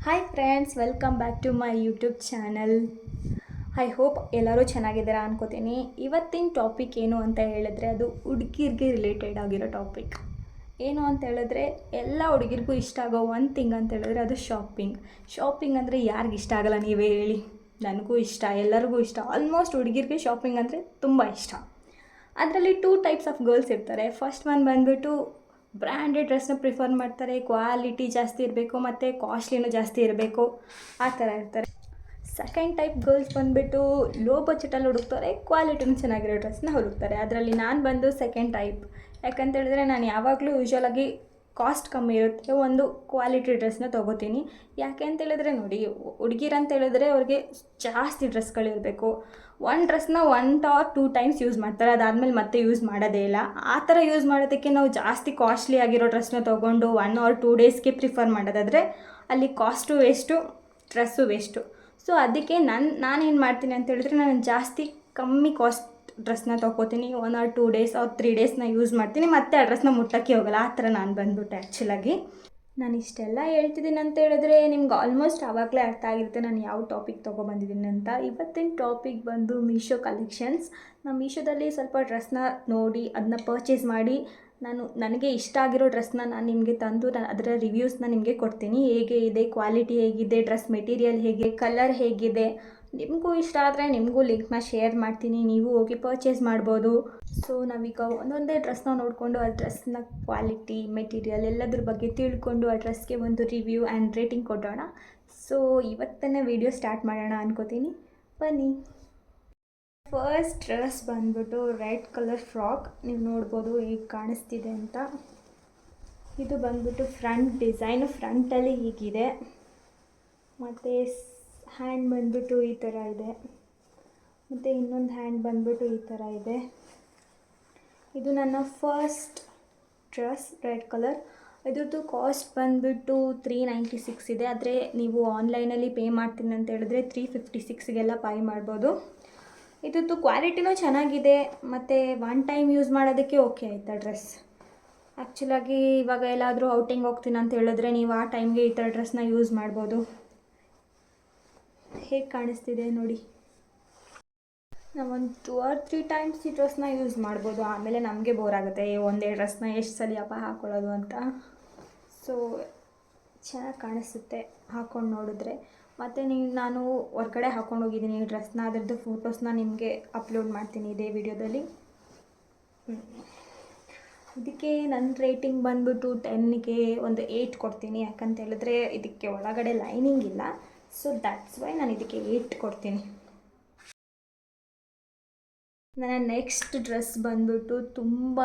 Hi friends, welcome back to my YouTube channel. I hope ಎಲ್ಲರೂ ಚೆನ್ನಾಗಿದ್ದೀರಾ ಅನ್ಕೋತೀನಿ. ಇವತ್ತಿನ ಟಾಪಿಕ್ ಏನು ಅಂತ ಹೇಳಿದ್ರೆ ಅದು ಹುಡುಗಿರಿಗೆ ರಿಲೇಟೆಡ್ ಆಗಿರೋ ಟಾಪಿಕ್. ಏನು ಅಂತ ಹೇಳಿದ್ರೆ ಎಲ್ಲ ಹುಡುಗಿರಿಗೂ ಇಷ್ಟ ಆಗೋ ಒಂದು ಥಿಂಗ್ ಅಂತ ಹೇಳಿದ್ರೆ ಅದು ಶಾಪಿಂಗ್ ಅಂದರೆ ಯಾರಿಗೆ ಇಷ್ಟ ಆಗಲ್ಲ ನೀವೇ ಹೇಳಿ. ನನಗೂ ಇಷ್ಟ, ಎಲ್ಲರಿಗೂ ಇಷ್ಟ. ಆಲ್ಮೋಸ್ಟ್ ಹುಡುಗಿರಿಗೆ ಶಾಪಿಂಗ್ ಅಂದರೆ ತುಂಬ ಇಷ್ಟ. ಅದರಲ್ಲಿ ಟೂ ಟೈಪ್ಸ್ ಆಫ್ ಗರ್ಲ್ಸ್ ಇರ್ತಾರೆ. ಫಸ್ಟ್ ಒನ್ ಬಂದುಬಿಟ್ಟು ಬ್ರ್ಯಾಂಡೆಡ್ ಡ್ರೆಸ್ನ ಪ್ರಿಫರ್ ಮಾಡ್ತಾರೆ, ಕ್ವಾಲಿಟಿ ಜಾಸ್ತಿ ಇರಬೇಕು ಮತ್ತು ಕಾಸ್ಟ್ಲಿನೂ ಜಾಸ್ತಿ ಇರಬೇಕು, ಆ ಥರ ಇರ್ತಾರೆ. ಸೆಕೆಂಡ್ ಟೈಪ್ ಗರ್ಲ್ಸ್ ಬಂದುಬಿಟ್ಟು ಲೋ ಬಜೆಟಲ್ಲಿ ಹುಡುಕ್ತಾರೆ, ಕ್ವಾಲಿಟಿನೂ ಚೆನ್ನಾಗಿರೋ ಡ್ರೆಸ್ನ ಹುಡುಕ್ತಾರೆ. ಅದರಲ್ಲಿ ನಾನು ಬಂದು ಸೆಕೆಂಡ್ ಟೈಪ್. ಯಾಕಂತ ಹೇಳಿದ್ರೆ ನಾನು ಯಾವಾಗಲೂ ಯೂಶ್ವಲಾಗಿ ಕಾಸ್ಟ್ ಕಮ್ಮಿ ಇರುತ್ತೆ ಒಂದು ಕ್ವಾಲಿಟಿ ಡ್ರೆಸ್ನ ತೊಗೋತೀನಿ. ಯಾಕೆ ಅಂತ ಹೇಳಿದ್ರೆ ನೋಡಿ, ಹುಡುಗಿರಂತ ಹೇಳಿದ್ರೆ ಅವ್ರಿಗೆ ಜಾಸ್ತಿ ಡ್ರೆಸ್ಗಳಿರಬೇಕು. ಒಂದು ಡ್ರೆಸ್ನ 1 or 2 ಟೈಮ್ಸ್ ಯೂಸ್ ಮಾಡ್ತಾರೆ, ಅದಾದಮೇಲೆ ಮತ್ತೆ ಯೂಸ್ ಮಾಡೋದೇ ಇಲ್ಲ. ಆ ಥರ ಯೂಸ್ ಮಾಡೋದಕ್ಕೆ ನಾವು ಜಾಸ್ತಿ ಕಾಸ್ಟ್ಲಿ ಆಗಿರೋ ಡ್ರೆಸ್ನ ತೊಗೊಂಡು 1 or 2 ಡೇಸ್ಗೆ ಪ್ರಿಫರ್ ಮಾಡೋದಾದರೆ ಅಲ್ಲಿ cost waste, dress waste. So ಅದಕ್ಕೆ ನಾನೇನು ಮಾಡ್ತೀನಿ ಅಂತ ಹೇಳಿದ್ರೆ, ನಾನು ಜಾಸ್ತಿ ಕಮ್ಮಿ ಕಾಸ್ಟ್ ಡ್ರೆಸ್ನ ತೊಗೋತೀನಿ. 1 or 2 ಡೇಸ್ or 3 ಡೇಸ್ನ ಯೂಸ್ ಮಾಡ್ತೀನಿ, ಮತ್ತು ಆ ಡ್ರೆಸ್ನ ಮುಟ್ಟಕ್ಕೆ ಹೋಗಲ್ಲ. ಆ ಥರ ನಾನು ಬಂದ್ಬಿಟ್ಟು ಆ್ಯಕ್ಚುಲಾಗಿ ನಾನು ಇಷ್ಟೆಲ್ಲ ಹೇಳ್ತಿದ್ದೀನಿ ಅಂತ ಹೇಳಿದ್ರೆ ನಿಮ್ಗೆ ಆಲ್ಮೋಸ್ಟ್ ಆವಾಗಲೇ ಅರ್ಥ ಆಗಿರುತ್ತೆ ನಾನು ಯಾವ ಟಾಪಿಕ್ ತೊಗೊಬಂದಿದ್ದೀನಿ ಅಂತ. ಇವತ್ತಿನ ಟಾಪಿಕ್ ಬಂದು ಮೀಶೋ ಕಲೆಕ್ಷನ್ಸ್. ನಾನು ಮೀಶೋದಲ್ಲಿ ಸ್ವಲ್ಪ ಡ್ರೆಸ್ನ ನೋಡಿ ಅದನ್ನ ಪರ್ಚೇಸ್ ಮಾಡಿ ನನಗೆ ಇಷ್ಟ ಆಗಿರೋ ಡ್ರೆಸ್ನ ನಾನು ನಿಮಗೆ ತಂದು ಅದರ ರಿವ್ಯೂಸ್ನ ನಿಮಗೆ ಕೊಡ್ತೀನಿ. ಹೇಗೆ ಇದೆ, ಕ್ವಾಲಿಟಿ ಹೇಗಿದೆ, ಡ್ರೆಸ್ ಮೆಟೀರಿಯಲ್ ಹೇಗೆ, ಕಲರ್ ಹೇಗಿದೆ. ನಿಮಗೂ ಇಷ್ಟ ಆದರೆ ನಿಮಗೂ ಲಿಂಕ್ನ ಶೇರ್ ಮಾಡ್ತೀನಿ, ನೀವು ಹೋಗಿ ಪರ್ಚೇಸ್ ಮಾಡ್ಬೋದು. ಸೊ ನಾವೀಗ ಒಂದೊಂದೇ ಡ್ರೆಸ್ನ ನೋಡಿಕೊಂಡು ಆ ಡ್ರೆಸ್ನ ಕ್ವಾಲಿಟಿ, ಮೆಟೀರಿಯಲ್ ಎಲ್ಲದ್ರ ಬಗ್ಗೆ ತಿಳ್ಕೊಂಡು ಆ ಡ್ರೆಸ್ಗೆ ಒಂದು ರಿವ್ಯೂ ಆ್ಯಂಡ್ ರೇಟಿಂಗ್ ಕೊಡೋಣ. ಸೊ ಇವತ್ತನೇ ವಿಡಿಯೋ ಸ್ಟಾರ್ಟ್ ಮಾಡೋಣ ಅನ್ಕೋತೀನಿ, ಬನ್ನಿ. ಫಸ್ಟ್ ಡ್ರೆಸ್ ಬಂದ್ಬಿಟ್ಟು ರೆಡ್ ಕಲರ್ ಫ್ರಾಕ್. ನೀವು ನೋಡ್ಬೋದು ಹೇಗೆ ಕಾಣಿಸ್ತಿದೆ ಅಂತ. ಇದು ಬಂದ್ಬಿಟ್ಟು ಫ್ರಂಟ್ ಡಿಸೈನು, ಫ್ರಂಟಲ್ಲಿ ಹೀಗಿದೆ. ಮತ್ತು ಹ್ಯಾಂಡ್ ಬಂದ್ಬಿಟ್ಟು ಈ ಥರ ಇದೆ, ಮತ್ತು ಇನ್ನೊಂದು ಹ್ಯಾಂಡ್ ಬಂದ್ಬಿಟ್ಟು ಈ ಥರ ಇದೆ. ಇದು ನನ್ನ ಫಸ್ಟ್ ಡ್ರೆಸ್ ರೆಡ್ ಕಲರ್. ಇದ್ರದ್ದು ಕಾಸ್ಟ್ ಬಂದುಬಿಟ್ಟು 396 ಇದೆ. ಆದರೆ ನೀವು ಆನ್ಲೈನಲ್ಲಿ ಪೇ ಮಾಡ್ತೀನಿ ಅಂತ ಹೇಳಿದ್ರೆ 356ಗೆಲ್ಲ ಪೇ ಮಾಡ್ಬೋದು. ಇದ್ರದ್ದು ಕ್ವಾಲಿಟಿನೂ ಚೆನ್ನಾಗಿದೆ, ಮತ್ತು 1 ಟೈಮ್ ಯೂಸ್ ಮಾಡೋದಕ್ಕೆ ಓಕೆ ಆಯಿತಾ ಡ್ರೆಸ್. ಆ್ಯಕ್ಚುಲಾಗಿ ಇವಾಗ ಎಲ್ಲಾದರೂ ಔಟಿಂಗ್ ಹೋಗ್ತೀನಿ ಅಂತ ಹೇಳಿದ್ರೆ ನೀವು ಆ ಟೈಮ್ಗೆ ಈ ಥರ ಡ್ರೆಸ್ನ ಯೂಸ್ ಮಾಡ್ಬೋದು. ಹೇಗೆ ಕಾಣಿಸ್ತಿದೆ ನೋಡಿ. ನಾವೊಂದು 2 or 3 ಟೈಮ್ಸ್ ಈ ಡ್ರೆಸ್ನ ಯೂಸ್ ಮಾಡ್ಬೋದು. ಆಮೇಲೆ ನಮಗೆ ಬೋರ್ ಆಗುತ್ತೆ, ಒಂದೇ ಡ್ರೆಸ್ನ ಎಷ್ಟು ಸಲ ಹಾಕ್ಕೊಳ್ಳೋದು ಅಂತ. ಸೊ ಚೆನ್ನಾಗಿ ಕಾಣಿಸುತ್ತೆ ಹಾಕ್ಕೊಂಡು ನೋಡಿದ್ರೆ. ಮತ್ತು ನಾನು ಹೊರ್ಗಡೆ ಹಾಕ್ಕೊಂಡು ಹೋಗಿದ್ದೀನಿ ಈ ಡ್ರೆಸ್ನ, ಅದರದ್ದು ಫೋಟೋಸ್ನ ನಿಮಗೆ ಅಪ್ಲೋಡ್ ಮಾಡ್ತೀನಿ ಇದೇ ವಿಡಿಯೋದಲ್ಲಿ. ಇದಕ್ಕೆ ನನ್ನ ರೇಟಿಂಗ್ ಬಂದ್ಬಿಟ್ಟು 10ಗೆ ಒಂದು 8 ಕೊಡ್ತೀನಿ. ಯಾಕಂತ ಹೇಳಿದ್ರೆ ಇದಕ್ಕೆ ಒಳಗಡೆ ಲೈನಿಂಗ್ ಇಲ್ಲ. ಸೊ ದ್ಯಾಟ್ಸ್ ವೈ ನಾನು ಇದಕ್ಕೆ 8 ಕೊಡ್ತೀನಿ. ನನ್ನ ನೆಕ್ಸ್ಟ್ ಡ್ರೆಸ್ ಬಂದ್ಬಿಟ್ಟು ತುಂಬಾ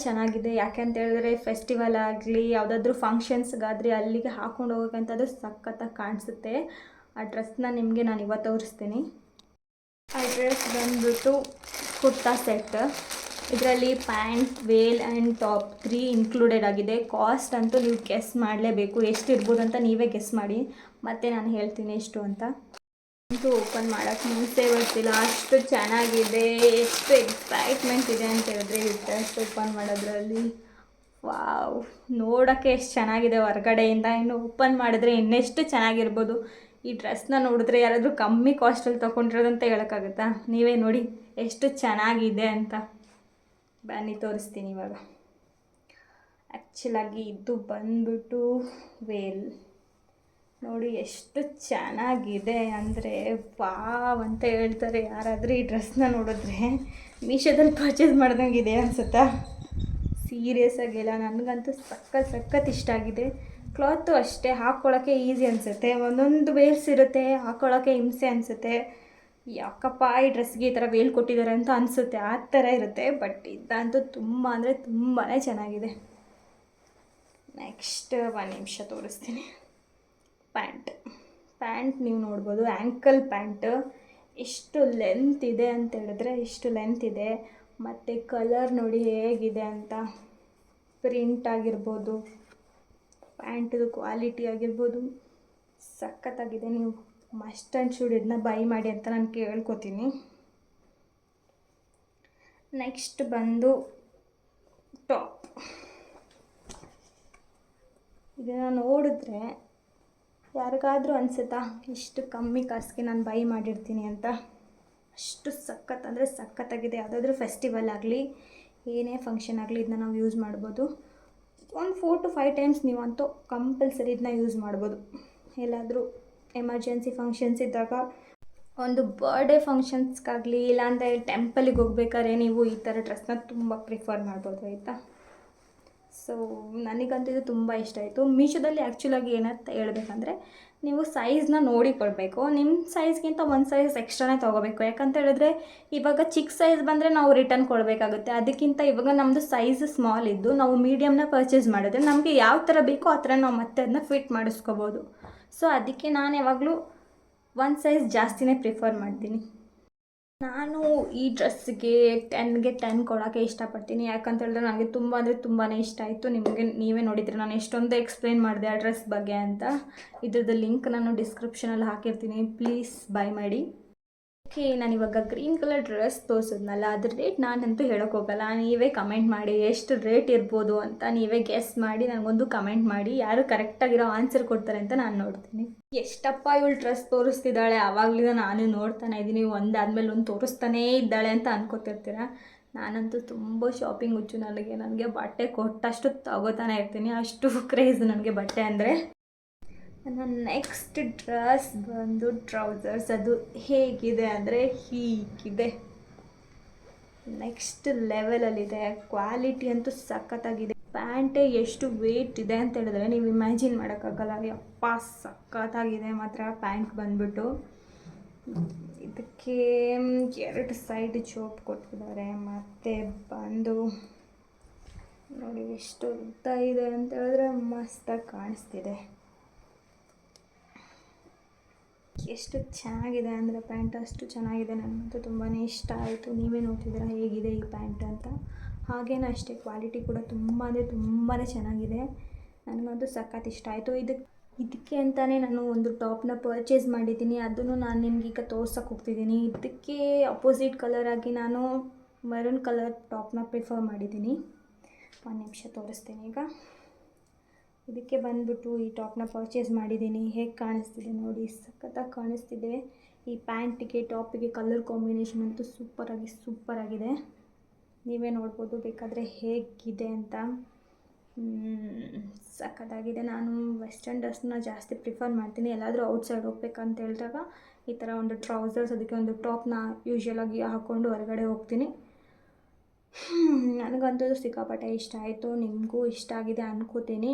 ಚೆನ್ನಾಗಿದೆ. ಯಾಕೆ ಅಂತ ಹೇಳಿದ್ರೆ ಫೆಸ್ಟಿವಲ್ ಆಗಲಿ, ಯಾವುದಾದ್ರೂ ಫಂಕ್ಷನ್ಸ್ಗಾದರೆ ಅಲ್ಲಿಗೆ ಹಾಕ್ಕೊಂಡು ಹೋಗೋಕ್ಕಂಥದ್ದು ಸಖತ್ತಾಗಿ ಕಾಣಿಸುತ್ತೆ. ಆ ಡ್ರೆಸ್ನ ನಿಮಗೆ ನಾನು ಇವತ್ತು ತೋರಿಸ್ತೀನಿ. ಆ ಡ್ರೆಸ್ ಬಂದ್ಬಿಟ್ಟು ಕುರ್ತಾ ಸೆಟ್. ಇದರಲ್ಲಿ pant, veil and top 3 included ಆಗಿದೆ. ಕಾಸ್ಟ್ ಅಂತೂ ನೀವು ಗೆಸ್ ಮಾಡಲೇಬೇಕು, ಎಷ್ಟು ಇರ್ಬೋದು ಅಂತ ನೀವೇ ಗೆಸ್ ಮಾಡಿ, ಮತ್ತು ನಾನು ಹೇಳ್ತೀನಿ ಎಷ್ಟು ಅಂತ. ಅಂತೂ ಓಪನ್ ಮಾಡೋಕ್ಕೆ ಮುಂಚೆ ಬರ್ತಿಲ್ಲ, ಅಷ್ಟು ಚೆನ್ನಾಗಿದೆ. ಎಷ್ಟು ಎಕ್ಸೈಟ್ಮೆಂಟ್ ಇದೆ ಅಂತ ಹೇಳಿದ್ರೆ ಈ ಡ್ರೆಸ್ ಓಪನ್ ಮಾಡೋದ್ರಲ್ಲಿ. ವಾವ್, ನೋಡೋಕ್ಕೆ ಎಷ್ಟು ಚೆನ್ನಾಗಿದೆ ಹೊರಗಡೆಯಿಂದ, ಇನ್ನು ಓಪನ್ ಮಾಡಿದ್ರೆ ಇನ್ನೆಷ್ಟು ಚೆನ್ನಾಗಿರ್ಬೋದು. ಈ ಡ್ರೆಸ್ನ ನೋಡಿದ್ರೆ ಯಾರಾದರೂ ಕಮ್ಮಿ ಕಾಸ್ಟಲ್ಲಿ ತೊಗೊಂಡಿರೋದಂತ ಹೇಳೋಕ್ಕಾಗುತ್ತಾ? ನೀವೇ ನೋಡಿ ಎಷ್ಟು ಚೆನ್ನಾಗಿದೆ ಅಂತ. ಬನ್ನಿ ತೋರಿಸ್ತೀನಿ ಇವಾಗ. ಆ್ಯಕ್ಚುಲಾಗಿ ಇದು ಬಂದ್ಬಿಟ್ಟು ವೇಲ್ ನೋಡಿ ಎಷ್ಟು ಚೆನ್ನಾಗಿದೆ ಅಂದರೆ ವಾವ್ ಅಂತ ಹೇಳ್ತಾರೆ ಯಾರಾದರೂ ಈ ಡ್ರೆಸ್ನ ನೋಡಿದ್ರೆ. ಮೀಶೋದಲ್ಲಿ ಪರ್ಚೇಸ್ ಮಾಡ್ದಂಗಿದೆ ಅನಿಸುತ್ತಾ? ಸೀರಿಯಸ್ ಆಗಿಲ್ಲ, ನನಗಂತೂ ಸಖತ್ ಇಷ್ಟ ಆಗಿದೆ. ಕ್ಲಾತು ಅಷ್ಟೇ, ಹಾಕ್ಕೊಳ್ಳೋಕ್ಕೆ ಈಸಿ ಅನಿಸುತ್ತೆ. ಒಂದೊಂದು ವೇಲ್ಸ್ ಇರುತ್ತೆ, ಹಾಕ್ಕೊಳ್ಳೋಕ್ಕೆ ಹಿಂಸೆ ಅನಿಸುತ್ತೆ. ಯಾಕಪ್ಪ ಈ ಡ್ರೆಸ್ಗೆ ಈ ಥರ ವೇಲ್ ಕೊಟ್ಟಿದ್ದಾರೆ ಅಂತ ಅನಿಸುತ್ತೆ, ಆ ಥರ ಇರುತ್ತೆ. ಬಟ್ ಇದಂತೂ ತುಂಬ ಅಂದರೆ ತುಂಬಾ ಚೆನ್ನಾಗಿದೆ. ನೆಕ್ಸ್ಟ್ 1 ನಿಮಿಷ ತೋರಿಸ್ತೀನಿ. ಪ್ಯಾಂಟ್ ನೀವು ನೋಡ್ಬೋದು, ಆ್ಯಂಕಲ್ ಪ್ಯಾಂಟ್. ಎಷ್ಟು ಲೆಂತ್ ಇದೆ ಅಂತ ಹೇಳಿದ್ರೆ ಇಷ್ಟು ಲೆಂತ್ ಇದೆ. ಮತ್ತು ಕಲರ್ ನೋಡಿ ಹೇಗಿದೆ ಅಂತ. ಪ್ರಿಂಟ್ ಆಗಿರ್ಬೋದು, ಪ್ಯಾಂಟದು ಕ್ವಾಲಿಟಿ ಆಗಿರ್ಬೋದು ಸಖತ್ತಾಗಿದೆ. ನೀವು ಮಸ್ಟ್ ಆ್ಯಂಡ್ ಶುಡ್ ಇದನ್ನ ಬೈ ಮಾಡಿ ಅಂತ ನಾನು ಕೇಳ್ಕೊತೀನಿ. ನೆಕ್ಸ್ಟ್ ಬಂದು ಟಾಪ್. ಇದನ್ನು ನೋಡಿದ್ರೆ ಯಾರಿಗಾದರೂ ಅನಿಸುತ್ತಾ ಇಷ್ಟು ಕಮ್ಮಿ ಕಾಸಿಗೆ ನಾನು ಬೈ ಮಾಡಿರ್ತೀನಿ ಅಂತ? ಅಷ್ಟು ಸಖತ್ ಅಂದರೆ ಸಖತ್ತಾಗಿದೆ. ಯಾವುದಾದ್ರೂ ಫೆಸ್ಟಿವಲ್ ಆಗಲಿ, ಏನೇ ಫಂಕ್ಷನ್ ಆಗಲಿ ಇದನ್ನ ನಾವು ಯೂಸ್ ಮಾಡ್ಬೋದು. ಒಂದು 4 to 5 ಟೈಮ್ಸ್ ನೀವಂತೂ ಕಂಪಲ್ಸರಿ ಇದನ್ನ ಯೂಸ್ ಮಾಡ್ಬೋದು. ಎಲ್ಲಾದರೂ ಎಮರ್ಜೆನ್ಸಿ ಫಂಕ್ಷನ್ಸ್ ಇದ್ದಾಗ, ಒಂದು ಬರ್ಡೇ ಫಂಕ್ಷನ್ಸ್ಗಾಗಲಿ, ಇಲ್ಲಾಂದರೆ ಟೆಂಪಲಿಗೆ ಹೋಗ್ಬೇಕಾದ್ರೆ ನೀವು ಈ ಥರ ಡ್ರೆಸ್ನ ತುಂಬ ಪ್ರಿಫರ್ ಮಾಡ್ಬೋದು ಆಯಿತಾ. ಸೊ ನನಗಂತೂ ಇದು ತುಂಬ ಇಷ್ಟ ಆಯಿತು. ಮೀಶೋದಲ್ಲಿ ಆ್ಯಕ್ಚುಲಾಗಿ ಏನಂತ ಹೇಳ್ಬೇಕಂದ್ರೆ, ನೀವು ಸೈಜ್ನ ನೋಡಿ ಕೊಡಬೇಕು. ನಿಮ್ಮ ಸೈಜ್ಗಿಂತ ಒಂದು ಸೈಜ್ ಎಕ್ಸ್ಟ್ರಾನೇ ತೊಗೋಬೇಕು. ಯಾಕಂತ ಹೇಳಿದ್ರೆ ಇವಾಗ ಚಿಕ್ಕ ಸೈಜ್ ಬಂದರೆ ನಾವು ರಿಟರ್ನ್ ಕೊಡಬೇಕಾಗುತ್ತೆ. ಅದಕ್ಕಿಂತ ಇವಾಗ ನಮ್ಮದು ಸೈಜ್ ಸ್ಮಾಲ್ ಇದ್ದು ನಾವು ಮೀಡಿಯಮ್ನ ಪರ್ಚೇಸ್ ಮಾಡಿದ್ರೆ ನಮಗೆ ಯಾವ ಥರ ಬೇಕೋ ಆ ಥರ ನಾವು ಮತ್ತೆ ಅದನ್ನ ಫಿಟ್ ಮಾಡಿಸ್ಕೋಬೋದು. ಸೊ ಅದಕ್ಕೆ ನಾನು ಯಾವಾಗಲೂ ಒಂದು ಸೈಜ್ ಜಾಸ್ತಿನೇ ಪ್ರಿಫರ್ ಮಾಡ್ತೀನಿ. ನಾನು ಈ ಡ್ರೆಸ್ಸಿಗೆ 10ಗೆ 10 ಕೊಡೋಕ್ಕೆ ಇಷ್ಟಪಡ್ತೀನಿ. ಯಾಕಂತ ಹೇಳಿದ್ರೆ ನನಗೆ ತುಂಬ ಅಂದರೆ ತುಂಬಾ ಇಷ್ಟ ಆಯಿತು. ನೀವೇ ನೋಡಿದರೆ ನಾನು ಎಷ್ಟೊಂದು ಎಕ್ಸ್ಪ್ಲೇನ್ ಮಾಡಿದೆ ಆ ಡ್ರೆಸ್ ಬಗ್ಗೆ ಅಂತ. ಇದ್ರದ್ದು ಲಿಂಕ್ ನಾನು ಡಿಸ್ಕ್ರಿಪ್ಷನಲ್ಲಿ ಹಾಕಿರ್ತೀನಿ, ಪ್ಲೀಸ್ ಬೈ ಮಾಡಿ. ಓಕೆ, ನಾನಿವಾಗ ಗ್ರೀನ್ ಕಲರ್ ಡ್ರೆಸ್ ತೋರಿಸಿದ್ನಲ್ಲ, ಅದ್ರ ರೇಟ್ ನಾನಂತೂ ಹೇಳೋಕ್ಕೋಗಲ್ಲ. ನೀವೇ ಕಮೆಂಟ್ ಮಾಡಿ ಎಷ್ಟು ರೇಟ್ ಇರ್ಬೋದು ಅಂತ. ನೀವೇ ಗೆಸ್ ಮಾಡಿ ನನಗೊಂದು ಕಮೆಂಟ್ ಮಾಡಿ. ಯಾರು ಕರೆಕ್ಟಾಗಿರೋ ಆನ್ಸರ್ ಕೊಡ್ತಾರೆ ಅಂತ ನಾನು ನೋಡ್ತೀನಿ. ಎಷ್ಟಪ್ಪ ಇವಳು ಡ್ರೆಸ್ ತೋರಿಸ್ತಿದ್ದಾಳೆ, ಆವಾಗಲಿಂದ ನಾನು ನೋಡ್ತಾನೆ ಇದ್ದೀನಿ, ಒಂದಾದ್ಮೇಲೆ ಒಂದು ತೋರಿಸ್ತಾನೇ ಇದ್ದಾಳೆ ಅಂತ ಅನ್ಕೋತಿರ್ತೀರ. ನಾನಂತೂ ತುಂಬ ಶಾಪಿಂಗ್ ಹುಚ್ಚು. ನನಗೆ ಬಟ್ಟೆ ಕೊಟ್ಟಷ್ಟು ತಗೋತಾನೆ ಇರ್ತೀನಿ, ಅಷ್ಟು ಕ್ರೇಜ್ ನನಗೆ ಬಟ್ಟೆ ಅಂದರೆ. ನನ್ನ ನೆಕ್ಸ್ಟ್ ಡ್ರೆಸ್ ಬಂದು ಟ್ರೌಸರ್ಸ್. ಅದು ಹೇಗಿದೆ ಅಂದರೆ ಹೀಗಿದೆ, ನೆಕ್ಸ್ಟ್ ಲೆವೆಲಲ್ಲಿದೆ. ಕ್ವಾಲಿಟಿ ಅಂತೂ ಸಖತ್ತಾಗಿದೆ. ಪ್ಯಾಂಟೇ ಎಷ್ಟು ವೇಟ್ ಇದೆ ಅಂತ ಹೇಳಿದ್ರೆ ನೀವು ಇಮ್ಯಾಜಿನ್ ಮಾಡೋಕ್ಕಾಗಲ್ಲ. ಯಪ್ಪ ಸಖತ್ತಾಗಿದೆ ಮಾತ್ರ ಪ್ಯಾಂಟ್ ಬಂದ್ಬಿಟ್ಟು. ಇದಕ್ಕೆ 2 ಸೈಡ್ ಜೋಪ್ ಕೊಟ್ಟಿದ್ದಾರೆ. ಮತ್ತು ಬಂದು ನೋಡಿ ಎಷ್ಟು ಉದ್ದ ಇದೆ ಅಂತ ಹೇಳಿದ್ರೆ ಮಸ್ತಾಗಿ ಕಾಣಿಸ್ತಿದೆ. ಎಷ್ಟು ಚೆನ್ನಾಗಿದೆ ಅಂದರೆ ಪ್ಯಾಂಟ್ ಅಷ್ಟು ಚೆನ್ನಾಗಿದೆ. ನನಗಂತೂ ತುಂಬಾ ಇಷ್ಟ ಆಯಿತು. ನೀವೇ ನೋಡ್ತಿದ್ದೀರಾ ಹೇಗಿದೆ ಈ ಪ್ಯಾಂಟ್ ಅಂತ. ಹಾಗೇನೂ ಅಷ್ಟೇ ಕ್ವಾಲಿಟಿ ಕೂಡ ತುಂಬ ಅಂದರೆ ತುಂಬಾ ಚೆನ್ನಾಗಿದೆ. ನನಗಂತೂ ಸಖತ್ ಇಷ್ಟ ಆಯಿತು. ಇದಕ್ಕೆ ಅಂತಲೇ ನಾನು ಒಂದು ಟಾಪ್ನ ಪರ್ಚೇಸ್ ಮಾಡಿದ್ದೀನಿ. ಅದನ್ನು ನಾನು ನಿಮಗೀಗ ತೋರ್ಸೋಕೆ ಹೋಗ್ತಿದ್ದೀನಿ. ಇದಕ್ಕೆ ಅಪೋಸಿಟ್ ಕಲರಾಗಿ ನಾನು ಮೆರೂನ್ ಕಲರ್ ಟಾಪ್ನ ಪ್ರಿಫರ್ ಮಾಡಿದ್ದೀನಿ. ಒಂದು ನಿಮಿಷ ತೋರಿಸ್ತೀನಿ. ಈಗ ಇದಕ್ಕೆ ಬಂದುಬಿಟ್ಟು ಈ ಟಾಪ್ನ ಪರ್ಚೇಸ್ ಮಾಡಿದ್ದೀನಿ. ಹೇಗೆ ಕಾಣಿಸ್ತಿದೆ ನೋಡಿ, ಸಖತ್ತಾಗಿ ಕಾಣಿಸ್ತಿದೆ. ಈ ಪ್ಯಾಂಟಿಗೆ ಟಾಪಿಗೆ ಕಲರ್ ಕಾಂಬಿನೇಷನ್ ಅಂತೂ ಸೂಪರಾಗಿದೆ. ನೀವೇ ನೋಡ್ಬೋದು ಬೇಕಾದರೆ ಹೇಗಿದೆ ಅಂತ. ಸಖತ್ತಾಗಿದೆ. ನಾನು ವೆಸ್ಟರ್ನ್ ಡ್ರೆಸ್ನ ಜಾಸ್ತಿ ಪ್ರಿಫರ್ ಮಾಡ್ತೀನಿ. ಎಲ್ಲಾದರೂ ಔಟ್ಸೈಡ್ ಹೋಗ್ಬೇಕಂತ ಹೇಳಿದಾಗ ಈ ಥರ ಒಂದು ಟ್ರೌಸರ್ಸ್, ಅದಕ್ಕೆ ಒಂದು ಟಾಪ್ನ ಯೂಶ್ವಲಾಗಿ ಹಾಕ್ಕೊಂಡು ಹೊರಗಡೆ ಹೋಗ್ತೀನಿ. ನನಗಂತೂ ಸಿಕ್ಕಾಪಟ್ಟೆ ಇಷ್ಟ ಆಯಿತು. ನಿಮಗೂ ಇಷ್ಟ ಆಗಿದೆ ಅನ್ಕೋತೀನಿ.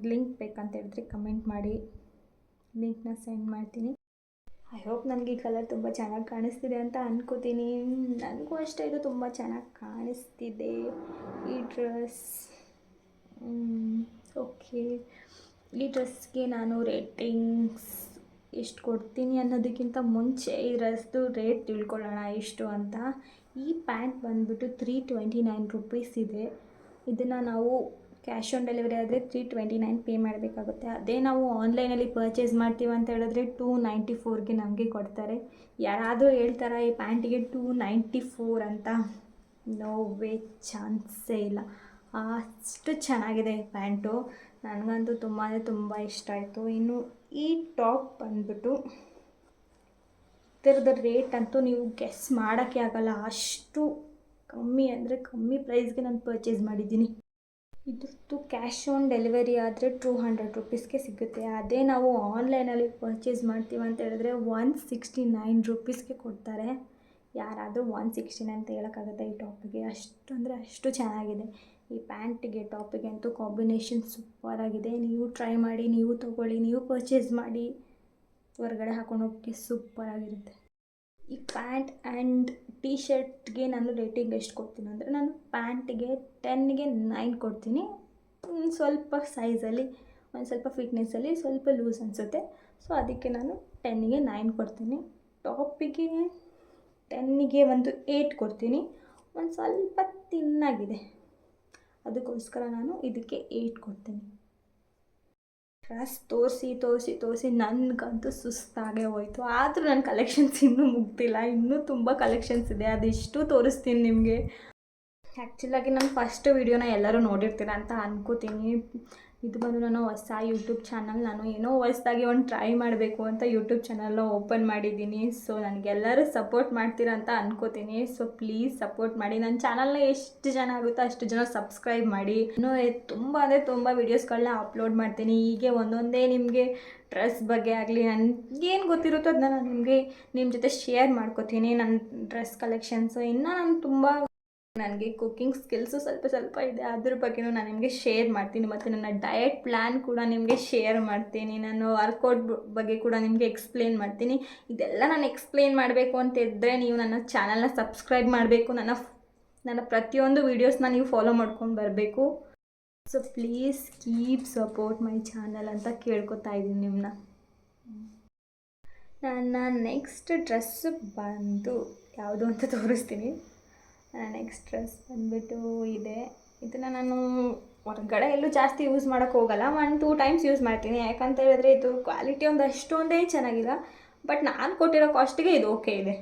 ಲಿಂಕ್ ಬೇಕಂತ ಹೇಳಿದ್ರೆ ಕಮೆಂಟ್ ಮಾಡಿ, ಲಿಂಕ್ನ ಸೆಂಡ್ ಮಾಡ್ತೀನಿ. ಐ ಹೋಪ್ ನನಗೆ ಈ ಕಲರ್ ತುಂಬ ಚೆನ್ನಾಗಿ ಕಾಣಿಸ್ತಿದೆ ಅಂತ ಅನ್ಕೋತೀನಿ. ನನಗೂ ಅಷ್ಟೇ ಇದು ತುಂಬ ಚೆನ್ನಾಗಿ ಕಾಣಿಸ್ತಿದೆ ಈ ಡ್ರೆಸ್. ಓಕೆ, ಈ ಡ್ರೆಸ್ಗೆ ನಾನು ರೇಟಿಂಗ್ಸ್ ಎಷ್ಟು ಕೊಡ್ತೀನಿ ಅನ್ನೋದಕ್ಕಿಂತ ಮುಂಚೆ ಈ ಡ್ರೆಸ್ದು ರೇಟ್ ತಿಳ್ಕೊಳ್ಳೋಣ ಎಷ್ಟು ಅಂತ. ಈ ಪ್ಯಾಂಟ್ ಬಂದುಬಿಟ್ಟು 329 ರುಪೀಸ್ ಇದೆ. ಇದನ್ನು ನಾವು ಕ್ಯಾಶ್ ಆನ್ ಡೆಲಿವರಿ ಆದರೆ 329 ಪೇ ಮಾಡಬೇಕಾಗುತ್ತೆ. ಅದೇ ನಾವು ಆನ್ಲೈನಲ್ಲಿ ಪರ್ಚೇಸ್ ಮಾಡ್ತೀವಿ ಅಂತ ಹೇಳಿದ್ರೆ 294ಗೆ ನಮಗೆ ಕೊಡ್ತಾರೆ. ಯಾರಾದರೂ ಹೇಳ್ತಾರಾ ಈ ಪ್ಯಾಂಟಿಗೆ 294 ಅಂತ? ನೋ ವೇ, ಚಾನ್ಸೇ ಇಲ್ಲ. ಅಷ್ಟು ಚೆನ್ನಾಗಿದೆ ಈ ಪ್ಯಾಂಟು. ನನಗಂತೂ ತುಂಬ ಇಷ್ಟ ಆಯಿತು. ಇನ್ನು ಈ ಟಾಪ್ ಬಂದ್ಬಿಟ್ಟು ಇದರದ ರೇಟ್ ಅಂತೂ ನೀವು ಗೆಸ್ ಮಾಡೋಕ್ಕೆ ಆಗಲ್ಲ. ಅಷ್ಟು ಕಮ್ಮಿ ಅಂದರೆ ಕಮ್ಮಿ ಪ್ರೈಸ್ಗೆ ನಾನು ಪರ್ಚೇಸ್ ಮಾಡಿದ್ದೀನಿ. ಇದ್ರದ್ದು ಕ್ಯಾಶ್ ಆನ್ ಡೆಲಿವರಿ ಆದರೆ 200 ರುಪೀಸ್ಗೆ ಸಿಗುತ್ತೆ. ಅದೇ ನಾವು ಆನ್ಲೈನಲ್ಲಿ ಪರ್ಚೇಸ್ ಮಾಡ್ತೀವಿ ಅಂತ ಹೇಳಿದ್ರೆ 169 ರುಪೀಸ್ಗೆ ಕೊಡ್ತಾರೆ. ಯಾರಾದರೂ 169 ಅಂತ ಹೇಳೋಕ್ಕಾಗುತ್ತೆ ಈ ಟಾಪಿಗೆ? ಅಷ್ಟು ಅಂದರೆ ಅಷ್ಟು ಚೆನ್ನಾಗಿದೆ. ಈ ಪ್ಯಾಂಟಿಗೆ ಟಾಪಿಗೆ ಅಂತೂ ಕಾಂಬಿನೇಷನ್ ಸೂಪರಾಗಿದೆ. ನೀವು ಟ್ರೈ ಮಾಡಿ, ನೀವು ತೊಗೊಳ್ಳಿ, ನೀವು ಪರ್ಚೇಸ್ ಮಾಡಿ, ಹೊರಗಡೆ ಹಾಕೊಂಡು ಹೋಗೋಕ್ಕೆ ಸೂಪರಾಗಿರುತ್ತೆ. ಈ ಪ್ಯಾಂಟ್ ಆ್ಯಂಡ್ ಟೀ ಶರ್ಟ್ಗೆ ನಾನು ರೇಟಿಂಗ್ ಎಷ್ಟು ಕೊಡ್ತೀನಿ ಅಂದರೆ, ನಾನು ಪ್ಯಾಂಟಿಗೆ 10ಗೆ 9 ಕೊಡ್ತೀನಿ. ಸ್ವಲ್ಪ ಸೈಜಲ್ಲಿ, ಒಂದು ಸ್ವಲ್ಪ ಫಿಟ್ನೆಸ್ಸಲ್ಲಿ ಸ್ವಲ್ಪ ಲೂಸ್ ಅನಿಸುತ್ತೆ. ಸೊ ಅದಕ್ಕೆ ನಾನು 10ಗೆ 9 ಕೊಡ್ತೀನಿ. ಟಾಪಿಗೆ 10ಗೆ ಒಂದು 8 ಕೊಡ್ತೀನಿ. ಒಂದು ಸ್ವಲ್ಪ ತಿನ್ನಾಗಿದೆ, ಅದಕ್ಕೋಸ್ಕರ ನಾನು ಇದಕ್ಕೆ 8 ಕೊಡ್ತೀನಿ. ಡ್ರೆಸ್ ತೋರಿಸಿ ನನಗಂತೂ ಸುಸ್ತಾಗೇ ಹೋಯಿತು. ಆದರೂ ನನ್ನ ಕಲೆಕ್ಷನ್ಸ್ ಇನ್ನೂ ಮುಗ್ದಿಲ್ಲ. ಇನ್ನೂ ತುಂಬ ಕಲೆಕ್ಷನ್ಸ್ ಇದೆ, ಅದಿಷ್ಟು ತೋರಿಸ್ತೀನಿ ನಿಮಗೆ. ಆ್ಯಕ್ಚುಲಾಗಿ ನಾನು ಫಸ್ಟ್ ವೀಡಿಯೋನ ಎಲ್ಲರೂ ನೋಡಿರ್ತೀರ ಅಂತ ಅನ್ಕೋತೀನಿ. ಇದು ಬಂದು ನಾನು ಹೊಸ ಯೂಟ್ಯೂಬ್ ಚಾನಲ್. ನಾನು ಏನೋ ಹೊಸದಾಗಿ ಒಂದು ಟ್ರೈ ಮಾಡಬೇಕು ಅಂತ ಯೂಟ್ಯೂಬ್ ಚಾನಲ್ನ ಓಪನ್ ಮಾಡಿದ್ದೀನಿ. ಸೊ ನನಗೆಲ್ಲರೂ ಸಪೋರ್ಟ್ ಮಾಡ್ತೀರಾ ಅಂತ ಅನ್ಕೋತೀನಿ. ಸೊ ಪ್ಲೀಸ್ ಸಪೋರ್ಟ್ ಮಾಡಿ. ನನ್ನ ಚಾನಲ್ನ ಎಷ್ಟು ಜನ ಆಗುತ್ತೋ ಅಷ್ಟು ಜನ ಸಬ್ಸ್ಕ್ರೈಬ್ ಮಾಡಿ. ಇನ್ನೂ ತುಂಬ ಅಂದರೆ ತುಂಬ ವೀಡಿಯೋಸ್ಗಳನ್ನ ಅಪ್ಲೋಡ್ ಮಾಡ್ತೀನಿ. ಹೀಗೆ ಒಂದೊಂದೇ ನಿಮಗೆ ಡ್ರೆಸ್ ಬಗ್ಗೆ ಆಗಲಿ ನನಗೇನು ಗೊತ್ತಿರುತ್ತೋ ಅದನ್ನ ನಾನು ನಿಮ್ಮ ಜೊತೆ ಶೇರ್ ಮಾಡ್ಕೋತೀನಿ. ನನ್ನ ಡ್ರೆಸ್ ಕಲೆಕ್ಷನ್ಸು ಇನ್ನೂ ನಾನು ತುಂಬ ನನಗೆ ಕುಕ್ಕಿಂಗ್ ಸ್ಕಿಲ್ಸು ಸ್ವಲ್ಪ ಇದೆ. ಅದ್ರ ಬಗ್ಗೆಯೂ ನಾನು ನಿಮಗೆ ಶೇರ್ ಮಾಡ್ತೀನಿ. ಮತ್ತು ನನ್ನ ಡಯಟ್ ಪ್ಲ್ಯಾನ್ ಕೂಡ ನಿಮಗೆ ಶೇರ್ ಮಾಡ್ತೀನಿ. ನಾನು ವರ್ಕೌಟ್ ಬಗ್ಗೆ ಕೂಡ ನಿಮಗೆ ಎಕ್ಸ್ಪ್ಲೇನ್ ಮಾಡ್ತೀನಿ. ಇದೆಲ್ಲ ನಾನು ಎಕ್ಸ್ಪ್ಲೇನ್ ಮಾಡಬೇಕು ಅಂತ ಇದ್ದರೆ ನೀವು ನನ್ನ ಚಾನಲ್ನ ಸಬ್ಸ್ಕ್ರೈಬ್ ಮಾಡಬೇಕು. ನನ್ನ ಪ್ರತಿಯೊಂದು ವೀಡಿಯೋಸ್ನ ನೀವು ಫಾಲೋ ಮಾಡ್ಕೊಂಡು ಬರಬೇಕು. So please keep support my channel ಅಂತ ಕೇಳ್ಕೊತಾ ಇದ್ದೀನಿ ನಿಮ್ಮನ್ನ. ನನ್ನ ನೆಕ್ಸ್ಟ್ ಡ್ರೆಸ್ ಬಂದು ಯಾವುದು ಅಂತ ತೋರಿಸ್ತೀನಿ. ನೆಕ್ಸ್ಟ್ ಡ್ರೆಸ್ ಬಂದುಬಿಟ್ಟು ಇದೆ. ಇದನ್ನು ನಾನು ಹೊರಗಡೆ ಎಲ್ಲೂ ಜಾಸ್ತಿ ಯೂಸ್ ಮಾಡೋಕ್ಕೆ ಹೋಗಲ್ಲ. 1-2 ಟೈಮ್ಸ್ ಯೂಸ್ ಮಾಡ್ತೀನಿ. ಯಾಕಂತ ಹೇಳಿದ್ರೆ ಇದು ಕ್ವಾಲಿಟಿ ಒಂದು ಅಷ್ಟೊಂದೇ ಚೆನ್ನಾಗಿಲ್ಲ. ಬಟ್ ನಾನು ಕೊಟ್ಟಿರೋ ಕಾಸ್ಟಿಗೆ ಇದು ಓಕೆ ಇದೆ.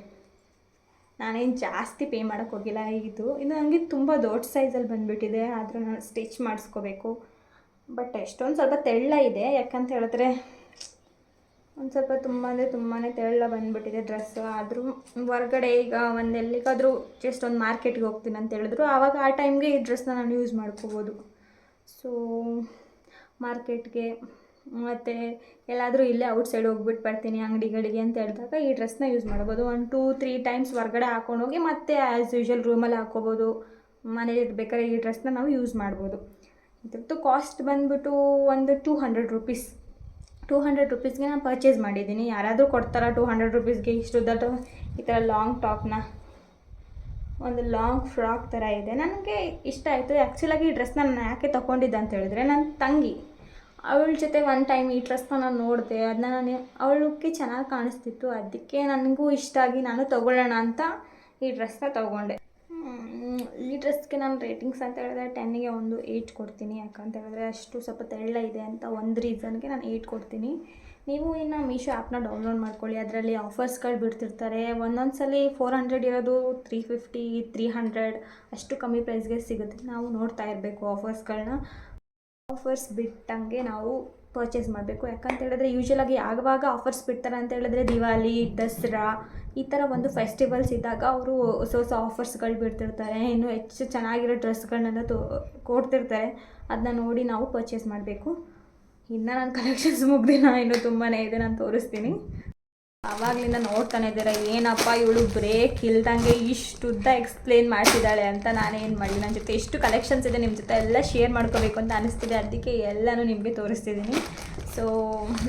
ನಾನೇನು ಜಾಸ್ತಿ ಪೇ ಮಾಡೋಕ್ಕೆ ಹೋಗಿಲ್ಲ. ಇದು ನನಗೆ ತುಂಬ ದೊಡ್ಡ ಸೈಜಲ್ಲಿ ಬಂದುಬಿಟ್ಟಿದೆ. ಆದರೂ ನಾನು ಸ್ಟಿಚ್ ಮಾಡಿಸ್ಕೋಬೇಕು. ಬಟ್ ಎಷ್ಟೊಂದು ಸ್ವಲ್ಪ ತೆಳ್ಳ ಇದೆ. ಯಾಕಂತ ಹೇಳಿದ್ರೆ ಒಂದು ಸ್ವಲ್ಪ ತುಂಬಾ ತೆಳ್ಳ ಬಂದುಬಿಟ್ಟಿದೆ ಡ್ರೆಸ್ಸು. ಆದರೂ ಹೊರಗಡೆ ಈಗ ಎಲ್ಲಿಗಾದರೂ ಜಸ್ಟ್ ಒಂದು ಮಾರ್ಕೆಟ್ಗೆ ಹೋಗ್ತೀನಿ ಅಂತ ಹೇಳಿದ್ರು ಆವಾಗ ಆ ಟೈಮ್ಗೆ ಈ ಡ್ರೆಸ್ನ ನಾನು ಯೂಸ್ ಮಾಡ್ಕೋಬೋದು. ಸೊ ಮಾರ್ಕೆಟ್ಗೆ ಮತ್ತು ಎಲ್ಲಾದರೂ ಇಲ್ಲೇ ಔಟ್ಸೈಡ್ ಹೋಗ್ಬಿಟ್ಟು ಬರ್ತೀನಿ ಅಂಗಡಿಗಳಿಗೆ ಅಂತ ಹೇಳಿದಾಗ ಈ ಡ್ರೆಸ್ನ ಯೂಸ್ ಮಾಡ್ಬೋದು. 1-2-3 ಟೈಮ್ಸ್ ಹೊರಗಡೆ ಹಾಕ್ಕೊಂಡೋಗಿ ಮತ್ತೆ ಆ್ಯಸ್ ಯೂಶ್ವಲ್ ರೂಮಲ್ಲಿ ಹಾಕ್ಕೋಬೋದು. ಮನೇಲಿ ಇರ್ಬೇಕಾದ್ರೆ ಈ ಡ್ರೆಸ್ನ ನಾವು ಯೂಸ್ ಮಾಡ್ಬೋದು. ಇದ್ರದ್ದು ಕಾಸ್ಟ್ ಬಂದುಬಿಟ್ಟು ಒಂದು 200 ರುಪೀಸ್. 200 ರುಪೀಸ್ಗೆ ನಾನು ಪರ್ಚೇಸ್ ಮಾಡಿದ್ದೀನಿ. ಯಾರಾದರೂ ಕೊಡ್ತಾರಾ 200 ರುಪೀಸ್ಗೆ ಇಷ್ಟು ದೊಡ್ಡ ಈ ಥರ ಲಾಂಗ್ ಟಾಪ್ನ? ಒಂದು ಲಾಂಗ್ ಫ್ರಾಕ್ ಥರ ಇದೆ. ನನಗೆ ಇಷ್ಟ ಆಯಿತು. ಆ್ಯಕ್ಚುಲಾಗಿ ಈ ಡ್ರೆಸ್ನ ನಾನು ಯಾಕೆ ತೊಗೊಂಡಿದ್ದೆ ಅಂತ ಹೇಳಿದ್ರೆ ನನ್ನ ತಂಗಿ ಅವಳ ಜೊತೆ ಒಂದು ಟೈಮ್ ಈ ಡ್ರೆಸ್ನ ನಾನು ನೋಡಿದೆ. ಅದನ್ನ ಅವಳಿಗೆ ಚೆನ್ನಾಗಿ ಕಾಣಿಸ್ತಿತ್ತು. ಅದಕ್ಕೆ ನನಗೂ ಇಷ್ಟ ಆಗಿ ನಾನು ತೊಗೊಳ್ಳೋಣ ಅಂತ ಈ ಡ್ರೆಸ್ನ ತೊಗೊಂಡೆ. ಈ ಡ್ರೆಸ್ಗೆ ನಾನು ರೇಟಿಂಗ್ಸ್ ಅಂತ ಹೇಳಿದ್ರೆ 10ಗೆ ಒಂದು 8 ಕೊಡ್ತೀನಿ. ಯಾಕಂತ ಹೇಳಿದ್ರೆ ಅಷ್ಟು ಸ್ವಲ್ಪ ತೆಳ್ಳ ಇದೆ ಅಂತ ಒಂದು ರೀಸನ್ಗೆ ನಾನು 8 ಕೊಡ್ತೀನಿ. ನೀವು ಇನ್ನು ಮೀಶೋ ಆ್ಯಪ್ನ ಡೌನ್ಲೋಡ್ ಮಾಡ್ಕೊಳ್ಳಿ. ಅದರಲ್ಲಿ ಆಫರ್ಸ್ಗಳು ಬಿಡ್ತಿರ್ತಾರೆ. ಒಂದೊಂದು ಸಲ 400 ಇರೋದು 350 300 ಅಷ್ಟು ಕಮ್ಮಿ ಪ್ರೈಸ್ಗೆ ಸಿಗುತ್ತೆ. ನಾವು ನೋಡ್ತಾ ಇರಬೇಕು ಆಫರ್ಸ್ಗಳನ್ನ. ಆಫರ್ಸ್ ಬಿಟ್ಟಂಗೆ ನಾವು ಪರ್ಚೇಸ್ ಮಾಡಬೇಕು. ಯಾಕಂತ ಹೇಳಿದ್ರೆ ಯೂಶ್ವಲಾಗಿ ಯಾವಾಗ ಆಫರ್ಸ್ ಬಿಡ್ತಾರೆ ಅಂತ ಹೇಳಿದ್ರೆ ದಿವಾಲಿ, ದಸರಾ ಈ ಥರ ಒಂದು ಫೆಸ್ಟಿವಲ್ಸ್ ಇದ್ದಾಗ ಅವರು ಹೊಸ ಆಫರ್ಸ್ಗಳು ಬಿಡ್ತಿರ್ತಾರೆ. ಇನ್ನೂ ಹೆಚ್ಚು ಚೆನ್ನಾಗಿರೋ ಡ್ರೆಸ್ಗಳನ್ನೆಲ್ಲ ಕೊಡ್ತಿರ್ತಾರೆ. ಅದನ್ನ ನೋಡಿ ನಾವು ಪರ್ಚೇಸ್ ಮಾಡಬೇಕು. ಇನ್ನು ನನ್ನ ಕಲೆಕ್ಷನ್ಸ್ ಮುಗ್ದಿಲ್ಲ, ಇನ್ನೂ ತುಂಬಾ ಇದೆ. ನಾನು ತೋರಿಸ್ತೀನಿ. ಆವಾಗಲಿಂದ ನೋಡ್ತಾನೆ ಇದ್ದೀರ ಏನಪ್ಪ ಇವಳು ಬ್ರೇಕ್ ಇಲ್ದಂಗೆ ಇಷ್ಟುದ್ದ ಎಕ್ಸ್ಪ್ಲೇನ್ ಮಾಡ್ತಿದ್ದಾಳೆ ಅಂತ. ನಾನೇನು ಮಾಡಲಿ, ನನ್ನ ಜೊತೆ ಎಷ್ಟು ಕಲೆಕ್ಷನ್ಸ್ ಇದೆ ನಿಮ್ಮ ಜೊತೆ ಎಲ್ಲ ಶೇರ್ ಮಾಡ್ಕೋಬೇಕು ಅಂತ ಅನಿಸ್ತಿದೆ. ಅದಕ್ಕೆ ಎಲ್ಲನೂ ನಿಮಗೆ ತೋರಿಸ್ತಿದ್ದೀನಿ. ಸೊ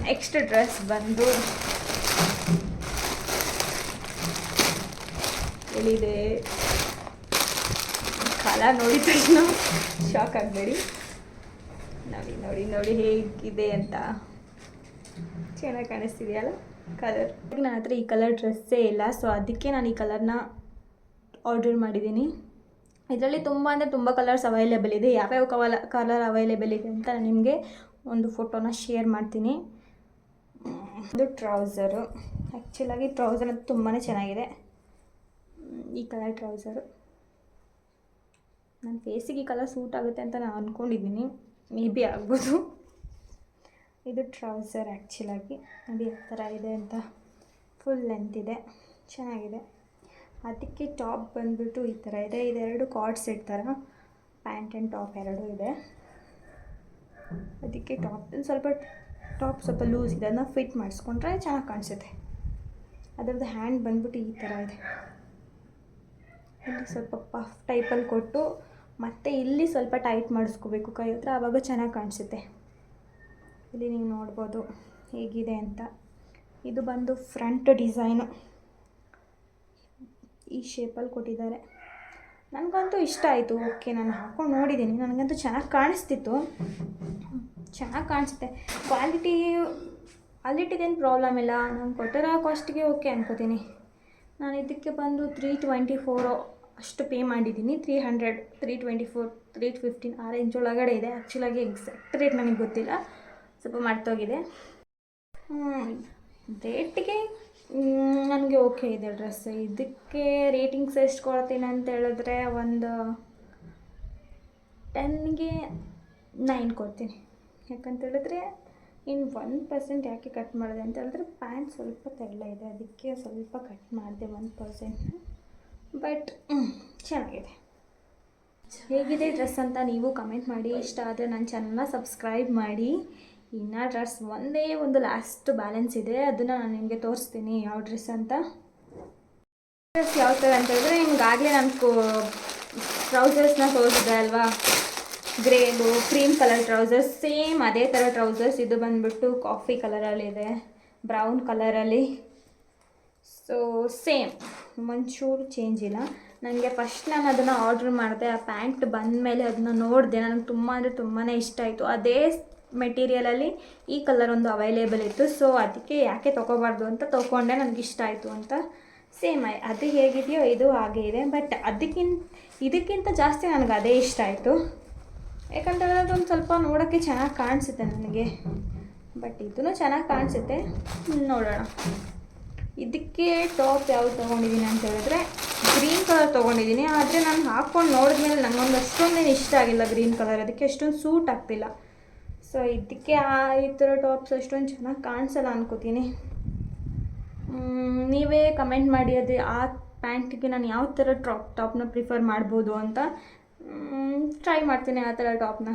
ನೆಕ್ಸ್ಟ್ ಡ್ರೆಸ್ ಬಂದು ಎಲ್ಲಿದೆ, ಕಲರ್ ನೋಡಿದ ತಕ್ಷಣ ಶಾಕ್ ಆಗಬೇಡಿ. ನೋಡಿ ನೋಡಿ ನೋಡಿ ಹೇಗಿದೆ ಅಂತ. ಚೆನ್ನಾಗಿ ಕಾಣಿಸ್ತಿದೆಯಲ್ಲ ಕಲರ್. ನನ್ನ ಹತ್ರ ಈ ಕಲರ್ ಡ್ರೆಸ್ಸೇ ಇಲ್ಲ. ಸೊ ಅದಕ್ಕೆ ನಾನು ಈ ಕಲರ್ನ ಆರ್ಡರ್ ಮಾಡಿದ್ದೀನಿ. ಇದರಲ್ಲಿ ತುಂಬ ಕಲರ್ಸ್ ಅವೈಲೇಬಲ್ ಇದೆ. ಯಾವ್ಯಾವ ಕಲರ್ ಅವೈಲೇಬಲ್ ಇದೆ ಅಂತ ನಾನು ನಿಮಗೆ ಒಂದು ಫೋಟೋನ ಶೇರ್ ಮಾಡ್ತೀನಿ. ಇದು ಟ್ರೌಸರು. ಆ್ಯಕ್ಚುಲಾಗಿ ಟ್ರೌಸರ್ ಅದು ತುಂಬಾ ಚೆನ್ನಾಗಿದೆ. ಈ ಕಲರ್ ಟ್ರೌಸರು ನನ್ನ ಫೇಸಿಗೆ ಈ ಕಲರ್ ಸೂಟ್ ಆಗುತ್ತೆ ಅಂತ ನಾನು ಅಂದ್ಕೊಂಡಿದ್ದೀನಿ. ಮೇ ಬಿ ಆಗ್ಬೋದು. ಇದು ಟ್ರೌಸರ್. ಆ್ಯಕ್ಚುಲಾಗಿ ನೋಡಿ ಯಾವ ಥರ ಇದೆ ಅಂತ. ಫುಲ್ ಲೆಂತ್ ಇದೆ, ಚೆನ್ನಾಗಿದೆ. ಅದಕ್ಕೆ ಟಾಪ್ ಬಂದುಬಿಟ್ಟು ಈ ಥರ ಇದೆ. ಇದೆರಡು ಕಾರ್ಡ್ ಸೆಟ್ ಥರ ಪ್ಯಾಂಟ್ ಆ್ಯಂಡ್ ಟಾಪ್ ಎರಡೂ ಇದೆ. ಅದಕ್ಕೆ ಟಾಪ್ ಸ್ವಲ್ಪ ಲೂಸ್ ಇದೆ. ಅದನ್ನ ಫಿಟ್ ಮಾಡಿಸ್ಕೊಂಡ್ರೆ ಚೆನ್ನಾಗಿ ಕಾಣಿಸುತ್ತೆ. ಅದರದ್ದು ಹ್ಯಾಂಡ್ ಬಂದ್ಬಿಟ್ಟು ಈ ಥರ ಇದೆ. ಇಲ್ಲಿ ಸ್ವಲ್ಪ ಪಫ್ ಟೈಪಲ್ಲಿ ಕೊಟ್ಟು ಮತ್ತು ಇಲ್ಲಿ ಸ್ವಲ್ಪ ಟೈಟ್ ಮಾಡಿಸ್ಕೋಬೇಕು ಕೈ ಹತ್ರ, ಆವಾಗ ಚೆನ್ನಾಗಿ ಕಾಣಿಸುತ್ತೆ. ಇಲ್ಲಿ ನೀವು ನೋಡ್ಬೋದು ಹೇಗಿದೆ ಅಂತ. ಇದು ಬಂದು ಫ್ರಂಟ್ ಡಿಸೈನು ಈ ಶೇಪಲ್ಲಿ ಕೊಟ್ಟಿದ್ದಾರೆ. ನನಗಂತೂ ಇಷ್ಟ ಆಯಿತು. ಓಕೆ, ನಾನು ಹಾಕ್ಕೊಂಡು ನೋಡಿದ್ದೀನಿ. ನನಗಂತೂ ಚೆನ್ನಾಗಿ ಕಾಣಿಸ್ತಿತ್ತು. ಚೆನ್ನಾಗಿ ಕಾಣಿಸುತ್ತೆ. ಕ್ವಾಲಿಟಿದೇನು ಪ್ರಾಬ್ಲಮ್ ಇಲ್ಲ. ನಾನು ಕೊಟ್ಟಿರೋ ಕಾಸ್ಟಿಗೆ ಓಕೆ ಅನ್ಕೋತೀನಿ. ನಾನು ಇದಕ್ಕೆ ಬಂದು 324 ಅಷ್ಟು ಪೇ ಮಾಡಿದ್ದೀನಿ. 300 324 315 ಆ ರೇಂಜ್ ಒಳಗಡೆ ಇದೆ. ಆ್ಯಕ್ಚುಲಾಗಿ ಎಕ್ಸಾಕ್ಟ್ ರೇಟ್ ನನಗೆ ಗೊತ್ತಿಲ್ಲ, ಸ್ವಲ್ಪ ಮರ್ತೋಗಿದೆ. ರೇಟಿಗೆ ನನಗೆ ಓಕೆ ಇದೆ ಡ್ರೆಸ್. ಇದಕ್ಕೆ ರೇಟಿಂಗ್ಸ್ ಎಷ್ಟು ಕೊಡ್ತೀನಿ ಅಂತ ಹೇಳಿದ್ರೆ ಒಂದು 10ಗೆ 9 ಕೊಡ್ತೀನಿ. ಯಾಕಂತ ಹೇಳಿದ್ರೆ ಇನ್ನು 1% ಯಾಕೆ ಕಟ್ ಮಾಡಿದೆ ಅಂತ ಹೇಳಿದ್ರೆ ಪ್ಯಾಂಟ್ ಸ್ವಲ್ಪ ತೆಳ್ಳ ಇದೆ, ಅದಕ್ಕೆ ಸ್ವಲ್ಪ ಕಟ್ ಮಾಡಿದೆ 1%. ಬಟ್ ಚೆನ್ನಾಗಿದೆ. ಹೇಗಿದೆ ಡ್ರೆಸ್ ಅಂತ ನೀವು ಕಮೆಂಟ್ ಮಾಡಿ. ಇಷ್ಟ ಆದರೆ ನನ್ನ ಚಾನಲ್ನ ಸಬ್ಸ್ಕ್ರೈಬ್ ಮಾಡಿ. ಇನ್ನು ಡ್ರೆಸ್ ಒಂದೇ ಒಂದು ಲಾಸ್ಟ್ ಬ್ಯಾಲೆನ್ಸ್ ಇದೆ, ಅದನ್ನು ನಾನು ನಿಮಗೆ ತೋರಿಸ್ತೀನಿ ಯಾವ ಡ್ರೆಸ್ ಅಂತ. ಡ್ರೆಸ್ ಯಾವ ಥರ ಅಂತ ಹೇಳಿದ್ರೆ ನಿಮ್ಗಾಗಲೇ ನಾನು ಟ್ರೌಸರ್ಸ್ನ ತೋರಿಸಿದೆ ಅಲ್ವಾ, ಗ್ರೇದು ಕ್ರೀಮ್ ಕಲರ್ ಟ್ರೌಸರ್ಸ್, ಸೇಮ್ ಅದೇ ಥರ ಟ್ರೌಸರ್ಸ್. ಇದು ಬಂದುಬಿಟ್ಟು ಕಾಫಿ ಕಲರಲ್ಲಿದೆ, ಬ್ರೌನ್ ಕಲರಲ್ಲಿ. ಸೊ ಸೇಮ್, ಒಂಚೂರು ಚೇಂಜ್ ಇಲ್ಲ. ನನಗೆ ಫಸ್ಟ್ ನಾನು ಅದನ್ನು ಆರ್ಡ್ರ್ ಮಾಡಿದೆ, ಆ ಪ್ಯಾಂಟ್ ಬಂದಮೇಲೆ ಅದನ್ನ ನೋಡಿದೆ, ನನಗೆ ತುಂಬ ಅಂದರೆ ತುಂಬಾ ಇಷ್ಟ ಆಯಿತು. ಅದೇ ಮೆಟೀರಿಯಲಲ್ಲಿ ಈ ಕಲರ್ ಒಂದು ಅವೈಲೇಬಲ್ ಇತ್ತು, ಸೊ ಅದಕ್ಕೆ ಯಾಕೆ ತೊಗೋಬಾರ್ದು ಅಂತ ತೊಗೊಂಡೆ, ನನಗೆ ಇಷ್ಟ ಆಯಿತು ಅಂತ. ಸೇಮ್ ಅದು ಹೇಗಿದೆಯೋ ಇದು ಹಾಗೇ ಇದೆ, ಬಟ್ ಇದಕ್ಕಿಂತ ಜಾಸ್ತಿ ನನಗೆ ಅದೇ ಇಷ್ಟ ಆಯಿತು. ಯಾಕಂತೇಳಿದ್ರೆ ಅದೊಂದು ಸ್ವಲ್ಪ ನೋಡೋಕ್ಕೆ ಚೆನ್ನಾಗಿ ಕಾಣಿಸುತ್ತೆ ನನಗೆ, ಬಟ್ ಇದೂ ಚೆನ್ನಾಗಿ ಕಾಣಿಸುತ್ತೆ. ನೋಡೋಣ. ಇದಕ್ಕೆ ಟಾಪ್ ಯಾವ್ದು ತೊಗೊಂಡಿದ್ದೀನಿ ಅಂತ ಹೇಳಿದ್ರೆ ಗ್ರೀನ್ ಕಲರ್ ತೊಗೊಂಡಿದ್ದೀನಿ. ಆದರೆ ನಾನು ಹಾಕ್ಕೊಂಡು ನೋಡಿದ್ಮೇಲೆ ನನಗೊಂದು ಅಷ್ಟೊಂದೇನು ಇಷ್ಟ ಆಗಿಲ್ಲ ಗ್ರೀನ್ ಕಲರ್, ಅದಕ್ಕೆ ಅಷ್ಟೊಂದು ಸೂಟ್ ಆಗ್ತಿಲ್ಲ. ಸೊ ಇದಕ್ಕೆ ಈ ಥರ ಟಾಪ್ಸ್ ಅಷ್ಟೊಂದು ಚೆನ್ನಾಗಿ ಕಾಣಿಸಲ್ಲ ಅನ್ಕೋತೀನಿ. ನೀವೇ ಕಮೆಂಟ್ ಮಾಡಿ ಅದು ಆ ಪ್ಯಾಂಟಿಗೆ ನಾನು ಯಾವ ಥರ ಟಾಪ್ನ ಪ್ರಿಫರ್ ಮಾಡ್ಬೋದು ಅಂತ. ಟ್ರೈ ಮಾಡ್ತೀನಿ ಆ ಥರ ಟಾಪ್ನ.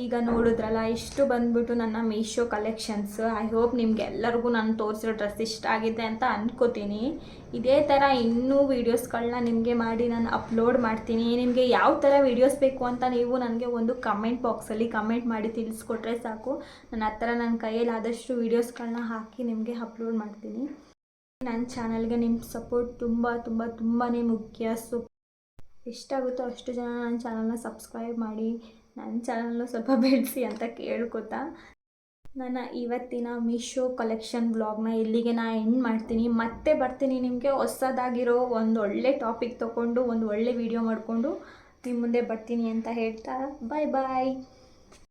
ಈಗ ನೋಡಿದ್ರಲ್ಲ, ಇಷ್ಟು ಬಂದ್ಬಿಟ್ಟು ನನ್ನ ಮೀಶೋ ಕಲೆಕ್ಷನ್ಸ್. ಐ ಹೋಪ್ ನಿಮ್ಗೆ ಎಲ್ಲರಿಗೂ ನಾನು ತೋರಿಸಿರೋ ಡ್ರೆಸ್ ಇಷ್ಟ ಆಗಿದೆ ಅಂತ ಅಂದ್ಕೋತೀನಿ. ಇದೇ ಥರ ಇನ್ನೂ ವೀಡಿಯೋಸ್ಗಳನ್ನ ನಿಮಗೆ ಮಾಡಿ ನಾನು ಅಪ್ಲೋಡ್ ಮಾಡ್ತೀನಿ. ನಿಮಗೆ ಯಾವ ಥರ ವೀಡಿಯೋಸ್ ಬೇಕು ಅಂತ ನೀವು ನನಗೆ ಒಂದು ಕಮೆಂಟ್ ಬಾಕ್ಸಲ್ಲಿ ಕಮೆಂಟ್ ಮಾಡಿ ತಿಳಿಸ್ಕೊಟ್ರೆ ಸಾಕು. ನಾನು ಆ ಥರ ನನ್ನ ಕೈಯಲ್ಲಿ ಆದಷ್ಟು ವೀಡಿಯೋಸ್ಗಳನ್ನ ಹಾಕಿ ನಿಮಗೆ ಅಪ್ಲೋಡ್ ಮಾಡ್ತೀನಿ. ನನ್ನ ಚಾನಲ್ಗೆ ನಿಮ್ಮ ಸಪೋರ್ಟ್ ತುಂಬಾ ಮುಖ್ಯ. ಸೊ ಎಷ್ಟಾಗುತ್ತೋ ಅಷ್ಟು ಜನ ನನ್ನ ಚಾನಲ್ನ ಸಬ್ಸ್ಕ್ರೈಬ್ ಮಾಡಿ, ನನ್ನ ಚಾನಲ್ನ ಸ್ವಲ್ಪ ಬೆಳೆಸಿ ಅಂತ ಕೇಳ್ಕೊತಾ ನನ್ನ ಇವತ್ತಿನ ಮೀಶೋ ಕಲೆಕ್ಷನ್ ವ್ಲಾಗ್ನ ಇಲ್ಲಿಗೆ ನಾನು ಎಂಡ್ ಮಾಡ್ತೀನಿ. ಮತ್ತೆ ಬರ್ತೀನಿ ನಿಮಗೆ ಹೊಸದಾಗಿರೋ ಒಂದು ಒಳ್ಳೆ ಟಾಪಿಕ್ ತೊಗೊಂಡು ಒಂದು ಒಳ್ಳೆ ವಿಡಿಯೋ ಮಾಡಿಕೊಂಡು ನಿಮ್ಮ ಮುಂದೆ ಬರ್ತೀನಿ ಅಂತ ಹೇಳ್ತಾ ಬಾಯ್.